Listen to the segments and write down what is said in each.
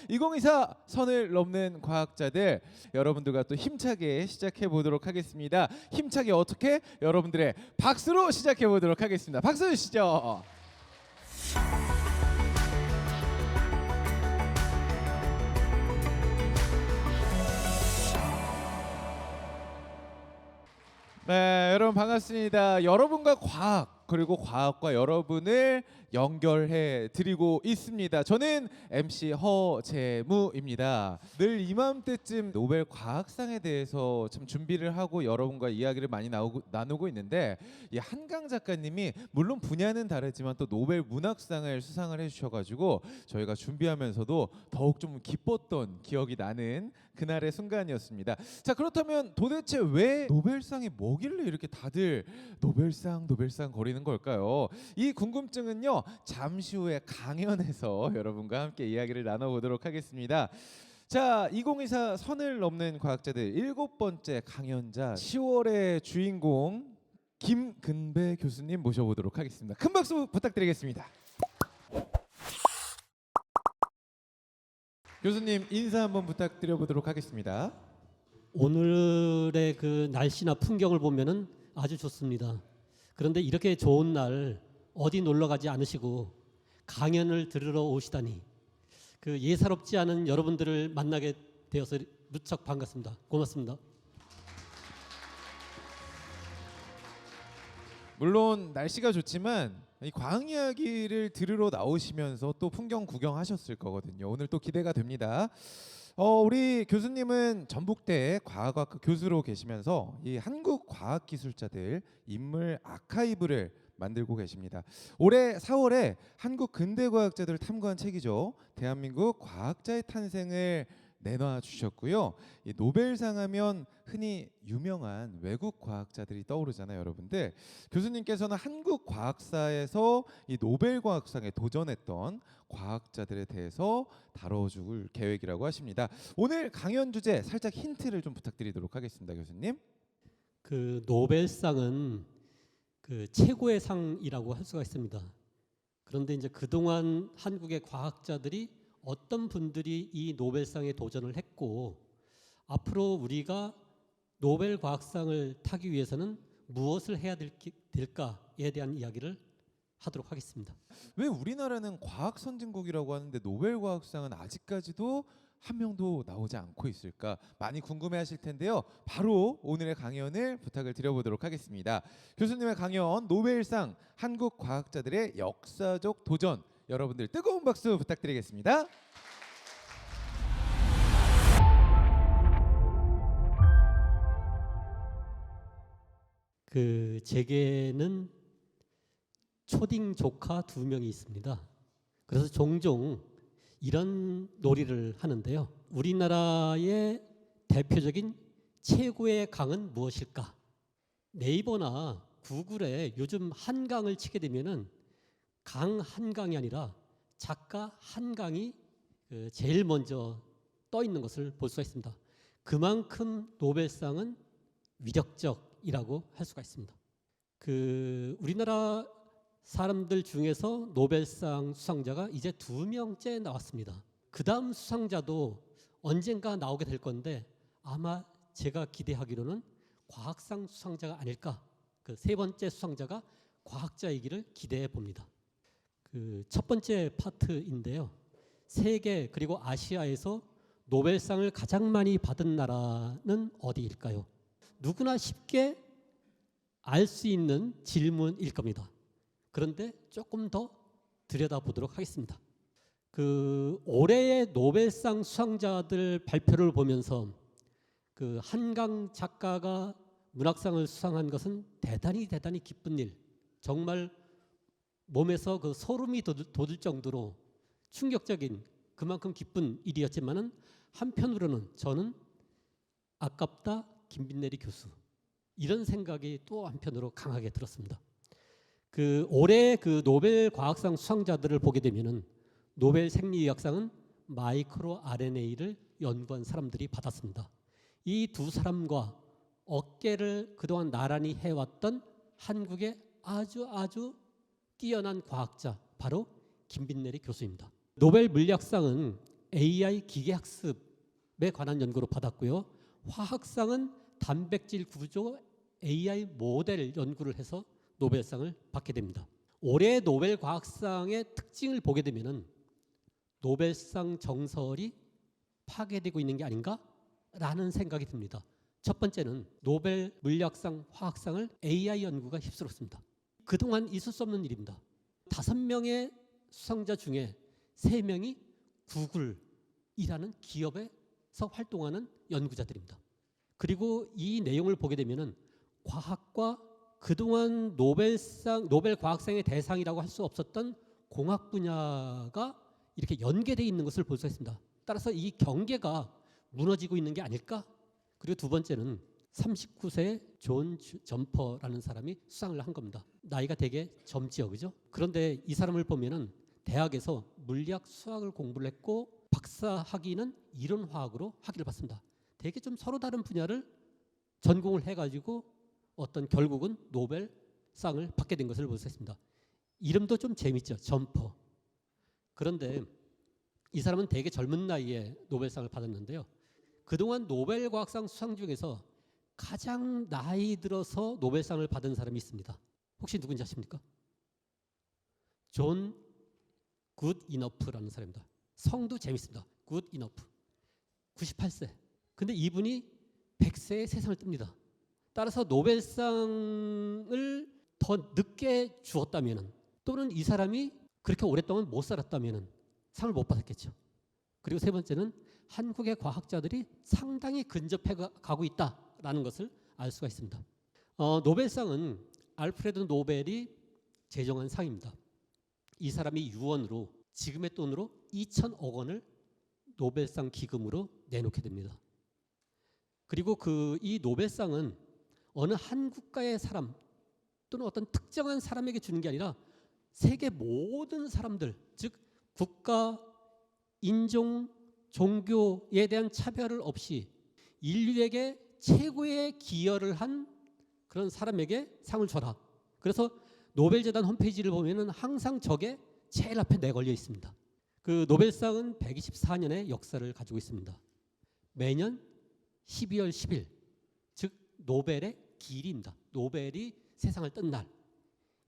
2024 선을 넘는 과학자들, 여러분들과 또 힘차게 시작해 보도록 하겠습니다. 힘차게 어떻게? 여러분들의 박수로 시작해 보도록 하겠습니다. 박수 주시죠. 네, 여러분 반갑습니다. 여러분과 과학, 그리고 과학과 여러분을 연결해 드리고 있습니다. 저는 MC 허재무입니다. 늘 이맘때쯤 노벨 과학상에 대해서 참 준비를 하고 여러분과 이야기를 많이 나누고 있는데, 이 한강 작가님이 물론 분야는 다르지만 또 노벨 문학상을 수상을 해주셔가지고 저희가 준비하면서도 더욱 좀 기뻤던 기억이 나는 그날의 순간이었습니다. 자, 그렇다면 도대체 왜 노벨상이 뭐길래 이렇게 다들 노벨상 거리는 걸까요? 이 궁금증은요, 잠시 후에 강연에서 여러분과 함께 이야기를 나눠보도록 하겠습니다. 자, 2024 선을 넘는 과학자들 7번째 강연자, 10월의 주인공 김근배 교수님 모셔보도록 하겠습니다. 큰 박수 부탁드리겠습니다. 교수님 인사 한번 부탁드려보도록 하겠습니다. 오늘의 그 날씨나 풍경을 보면은 아주 좋습니다. 그런데 이렇게 좋은 날 어디 놀러 가지 않으시고 강연을 들으러 오시다니, 그 예사롭지 않은 여러분들을 만나게 되어서 무척 반갑습니다. 고맙습니다. 물론 날씨가 좋지만 이 과학 이야기를 들으러 나오시면서 또 풍경 구경하셨을 거거든요. 오늘 또 기대가 됩니다. 우리 교수님은 전북대 과학학과 교수로 계시면서 이 한국 과학기술자들 인물 아카이브를 만들고 계십니다. 올해 4월에 한국 근대과학자들을 탐구한 책이죠. 대한민국 과학자의 탄생을 내놔 주셨고요. 이 노벨상 하면 흔히 유명한 외국 과학자들이 떠오르잖아요, 여러분들. 교수님께서는 한국 과학사에서 이 노벨 과학상에 도전했던 과학자들에 대해서 다뤄줄 계획이라고 하십니다. 오늘 강연 주제 살짝 힌트를 좀 부탁드리도록 하겠습니다, 교수님. 그 노벨상은 그 최고의 상이라고 할 수가 있습니다. 그런데 이제 그동안 한국의 과학자들이 어떤 분들이 이 노벨상에 도전을 했고, 앞으로 우리가 노벨 과학상을 타기 위해서는 무엇을 해야 될까에 대한 이야기를 하도록 하겠습니다. 왜 우리나라는 과학 선진국이라고 하는데 노벨 과학상은 아직까지도 한 명도 나오지 않고 있을까 많이 궁금해하실 텐데요. 바로 오늘의 강연을 부탁을 드려보도록 하겠습니다. 교수님의 강연 노벨상 한국 과학자들의 역사적 도전, 여러분들 뜨거운 박수 부탁드리겠습니다. 그 제게는 초딩 조카 2명이 있습니다. 그래서 종종 이런 놀이를 하는데요. 우리나라의 대표적인 최고의 강은 무엇일까? 네이버나 구글에 요즘 한강을 치게 되면은 강 한강이 아니라 작가 한강이 제일 먼저 떠 있는 것을 볼 수가 있습니다. 그만큼 노벨상은 위력적이라고 할 수가 있습니다. 그 우리나라 사람들 중에서 노벨상 수상자가 이제 2명째 나왔습니다. 그 다음 수상자도 언젠가 나오게 될 건데 아마 제가 기대하기로는 과학상 수상자가 아닐까. 그 3번째 수상자가 과학자이기를 기대해 봅니다. 그 첫 번째 파트인데요. 세계 그리고 아시아에서 노벨상을 가장 많이 받은 나라는 어디일까요? 누구나 쉽게 알 수 있는 질문일 겁니다. 그런데 조금 더 들여다보도록 하겠습니다. 그 올해의 노벨상 수상자들 발표를 보면서 그 한강 작가가 문학상을 수상한 것은 대단히 기쁜 일, 정말 몸에서 그 소름이 돋을 정도로 충격적인 그만큼 기쁜 일이었지만은 한편으로는 저는 아깝다 김빈내리 교수, 이런 생각이 또 한편으로 강하게 들었습니다. 그 올해 그 노벨 과학상 수상자들을 보게 되면은 노벨 생리의학상은 마이크로 RNA를 연구한 사람들이 받았습니다. 이 두 사람과 어깨를 그동안 나란히 해왔던 한국의 아주 뛰어난 과학자, 바로 김빈내리 교수입니다. 노벨 물리학상은 AI 기계학습에 관한 연구로 받았고요. 화학상은 단백질 구조 AI 모델 연구를 해서 노벨상을 받게 됩니다. 올해 노벨 과학상의 특징을 보게 되면은 노벨상 정설이 파괴되고 있는 게 아닌가라는 생각이 듭니다. 첫 번째는 노벨 물리학상, 화학상을 AI 연구가 휩쓸었습니다. 그동안 있을 수 없는 일입니다. 5명의 수상자 중에 3명이 구글이라는 기업에서 활동하는 연구자들입니다. 그리고 이 내용을 보게 되면은 과학과 그동안 노벨 과학상의 대상이라고 할 수 없었던 공학 분야가 이렇게 연계되어 있는 것을 볼 수 있습니다. 따라서 이 경계가 무너지고 있는 게 아닐까? 그리고 두 번째는 39세 존 점퍼라는 사람이 수상을 한 겁니다. 나이가 되게 젊지요, 그죠? 그런데 이 사람을 보면은 대학에서 물리학, 수학을 공부를 했고 박사 학위는 이론화학으로 학위를 받습니다. 되게 좀 서로 다른 분야를 전공을 해가지고 어떤 결국은 노벨상을 받게 된 것을 볼 수 있습니다. 이름도 좀 재밌죠, 점퍼. 그런데 이 사람은 되게 젊은 나이에 노벨상을 받았는데요. 그동안 노벨 과학상 수상 중에서 가장 나이 들어서 노벨상을 받은 사람이 있습니다. 혹시 누군지 아십니까? 존 굿이너프라는 사람입니다. 성도 재밌습니다. 굿이너프. 98세. 근데 이분이 100세에 세상을 뜹니다. 따라서 노벨상을 더 늦게 주었다면 또는 이 사람이 그렇게 오랫동안 못 살았다면 상을 못 받았겠죠. 그리고 세 번째는 한국의 과학자들이 상당히 근접해 가고 있다라는 것을 알 수가 있습니다. 노벨상은 알프레드 노벨이 제정한 상입니다. 이 사람이 유언으로 지금의 돈으로 2천억 원을 노벨상 기금으로 내놓게 됩니다. 그리고 이 노벨상은 어느 한 국가의 사람 또는 어떤 특정한 사람에게 주는 게 아니라 세계 모든 사람들, 즉 국가, 인종, 종교에 대한 차별을 없이 인류에게 최고의 기여를 한 그런 사람에게 상을 줘라. 그래서 노벨재단 홈페이지를 보면은 항상 저게 제일 앞에 내걸려 있습니다. 그 노벨상은 124년의 역사를 가지고 있습니다. 매년 12월 10일, 즉 노벨의 기일입니다. 노벨이 세상을 뜬 날.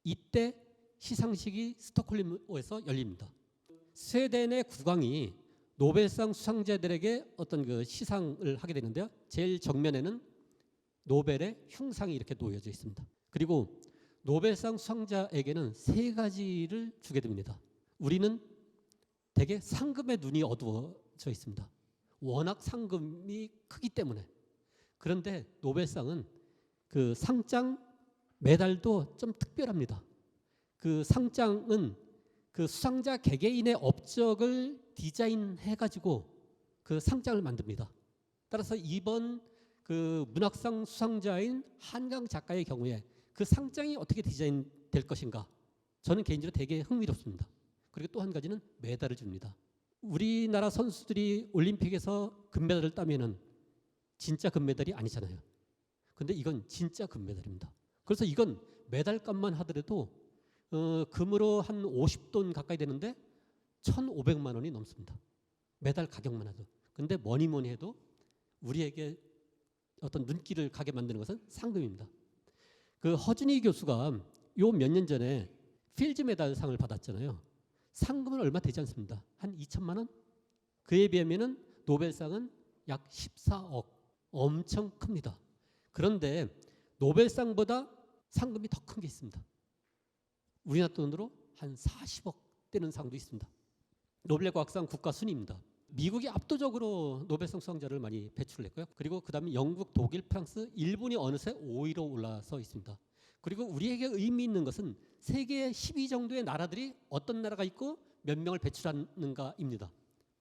이때 시상식이 스톡홀름에서 열립니다. 스웨덴의 국왕이 노벨상 수상자들에게 어떤 그 시상을 하게 되는데요. 제일 정면에는 노벨의 흉상이 이렇게 놓여져 있습니다. 그리고 노벨상 수상자에게는 3가지를 주게 됩니다. 우리는 되게 상금의 눈이 어두워져 있습니다. 워낙 상금이 크기 때문에. 그런데 노벨상은 그 상장 메달도 좀 특별합니다. 그 상장은 그 수상자 개개인의 업적을 디자인해가지고 그 상장을 만듭니다. 따라서 이번 그 문학상 수상자인 한강 작가의 경우에 그 상장이 어떻게 디자인될 것인가, 저는 개인적으로 되게 흥미롭습니다. 그리고 또 한 가지는 메달을 줍니다. 우리나라 선수들이 올림픽에서 금메달을 따면은 진짜 금메달이 아니잖아요. 근데 이건 진짜 금메달입니다. 그래서 이건 메달값만 하더라도 금으로 한 50돈 가까이 되는데 1,500만 원이 넘습니다. 메달 가격만 해도. 근데 뭐니 해도 우리에게 어떤 눈길을 가게 만드는 것은 상금입니다. 그 허준희 교수가 요 몇 년 전에 필즈 메달상을 받았잖아요. 상금은 얼마 되지 않습니다. 한 2천만 원? 그에 비하면은 노벨상은 약 14억. 엄청 큽니다. 그런데 노벨상보다 상금이 더 큰 게 있습니다. 우리나라 돈으로 한 40억 되는 상도 있습니다. 노벨 과학상 국가 순위입니다. 미국이 압도적으로 노벨상 수상자를 많이 배출을 했고요. 그리고 그다음에 영국, 독일, 프랑스, 일본이 어느새 5위로 올라서 있습니다. 그리고 우리에게 의미 있는 것은 세계 10위 정도의 나라들이 어떤 나라가 있고 몇 명을 배출하는가입니다.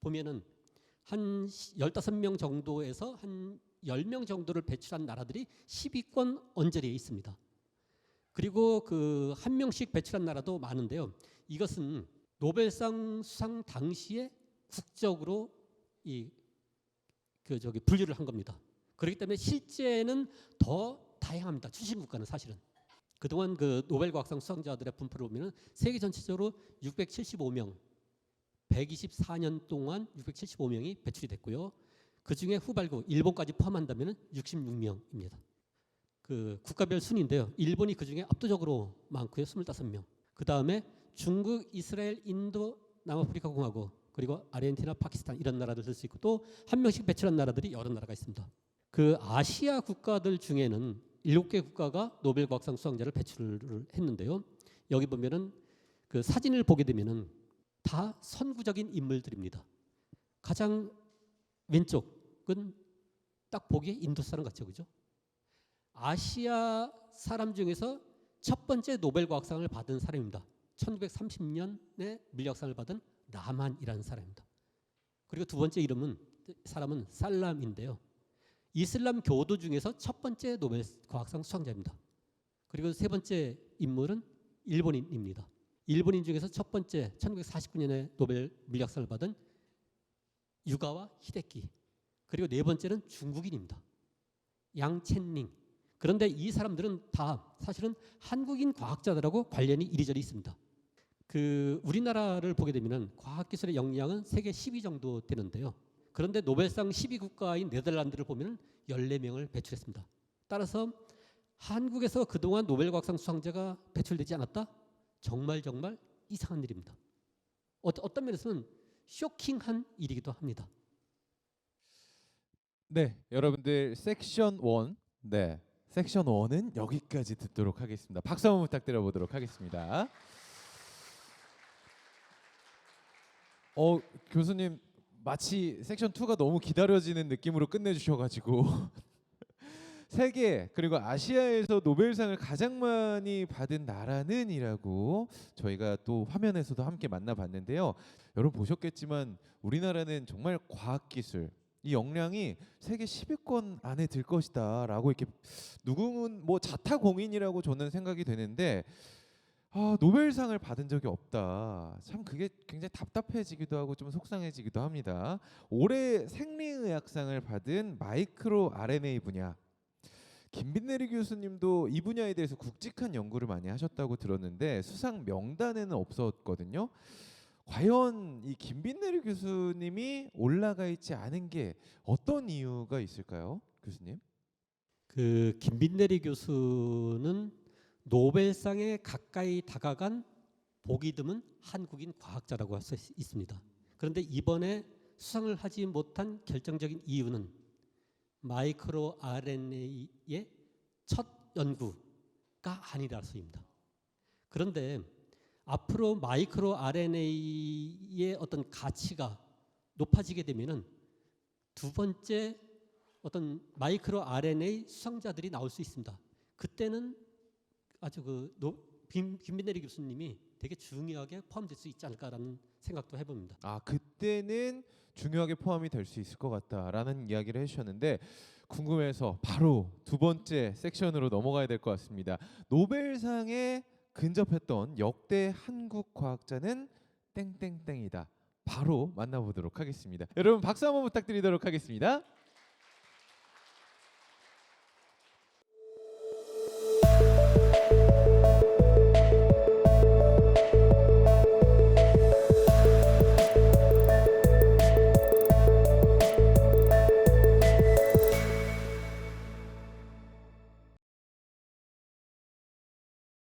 보면은 한 15명 정도에서 한 10명 정도를 배출한 나라들이 10위권 언저리에 있습니다. 그리고 그 한 명씩 배출한 나라도 많은데요. 이것은 노벨상 수상 당시에 국적으로 분류를 한 겁니다. 그렇기 때문에 실제는 더 다양합니다. 출신 국가는 사실은. 그동안 그 노벨 과학상 수상자들의 분포를 보면 세계 전체적으로 675명 124년 동안 675명이 배출이 됐고요. 그 중에 후발국 일본까지 포함한다면 66명입니다. 그 국가별 순인데요. 일본이 그 중에 압도적으로 많고요. 25명. 그 다음에 중국, 이스라엘, 인도, 남아프리카 공화국, 그리고 아르헨티나, 파키스탄 이런 나라들 쓸 수 있고 또 한 명씩 배출한 나라들이 여러 나라가 있습니다. 그 아시아 국가들 중에는 7개 국가가 노벨 과학상 수상자를 배출을 했는데요. 여기 보면은 그 사진을 보게 되면은 다 선구적인 인물들입니다. 가장 왼쪽은 딱 보기에 인도 사람 같죠, 그죠? 아시아 사람 중에서 첫 번째 노벨 과학상을 받은 사람입니다. 1930년에 물리학상을 받은 라만이라는 사람입니다. 그리고 두 번째 사람은 살람인데요. 이슬람 교도 중에서 첫 번째 노벨 과학상 수상자입니다. 그리고 세 번째 인물은 일본인입니다. 일본인 중에서 첫 번째 1949년에 노벨 물리학상을 받은 유가와 히데키. 그리고 네 번째는 중국인입니다. 양첸닝. 그런데 이 사람들은 다 사실은 한국인 과학자들하고 관련이 이리저리 있습니다. 그 우리나라를 보게 되면 과학기술의 역량은 세계 10위 정도 되는데요. 그런데 노벨상 12국가인 네덜란드를 보면 14명을 배출했습니다. 따라서 한국에서 그동안 노벨 과학상 수상자가 배출되지 않았다? 정말 이상한 일입니다. 어떤 면에서는 쇼킹한 일이기도 합니다. 네, 여러분들 섹션 1, 네, 섹션 1은 여기까지 듣도록 하겠습니다. 박수 한번 부탁드려 보도록 하겠습니다. 교수님 마치 섹션 2가 너무 기다려지는 느낌으로 끝내주셔가지고 세계 그리고 아시아에서 노벨상을 가장 많이 받은 나라는이라고 저희가 또 화면에서도 함께 만나봤는데요. 여러분 보셨겠지만 우리나라는 정말 과학기술 이 역량이 세계 10위권 안에 들 것이다라고 이렇게 누구는 뭐 자타공인이라고 저는 생각이 되는데 노벨상을 받은 적이 없다. 참 그게 굉장히 답답해지기도 하고 좀 속상해지기도 합니다. 올해 생리의학상을 받은 마이크로 RNA 분야. 김빈내리 교수님도 이 분야에 대해서 굵직한 연구를 많이 하셨다고 들었는데 수상 명단에는 없었거든요. 과연 이 김빈내리 교수님이 올라가 있지 않은 게 어떤 이유가 있을까요, 교수님? 그 김빈내리 교수는 노벨상에 가까이 다가간 보기 드문 한국인 과학자라고 할 수 있습니다. 그런데 이번에 수상을 하지 못한 결정적인 이유는 마이크로 RNA의 첫 연구가 아니라서입니다. 그런데 앞으로 마이크로 RNA의 어떤 가치가 높아지게 되면은 두 번째 어떤 마이크로 RNA 수상자들이 나올 수 있습니다. 그때는 아주 김빈내리 교수님이 되게 중요하게 포함될 수 있지 않을까라는 생각도 해봅니다. 그때는 중요하게 포함이 될 수 있을 것 같다라는 이야기를 해주셨는데 궁금해서 바로 두 번째 섹션으로 넘어가야 될 것 같습니다. 노벨상에 근접했던 역대 한국 과학자는 땡땡땡이다. 바로 만나보도록 하겠습니다. 여러분 박수 한번 부탁드리도록 하겠습니다.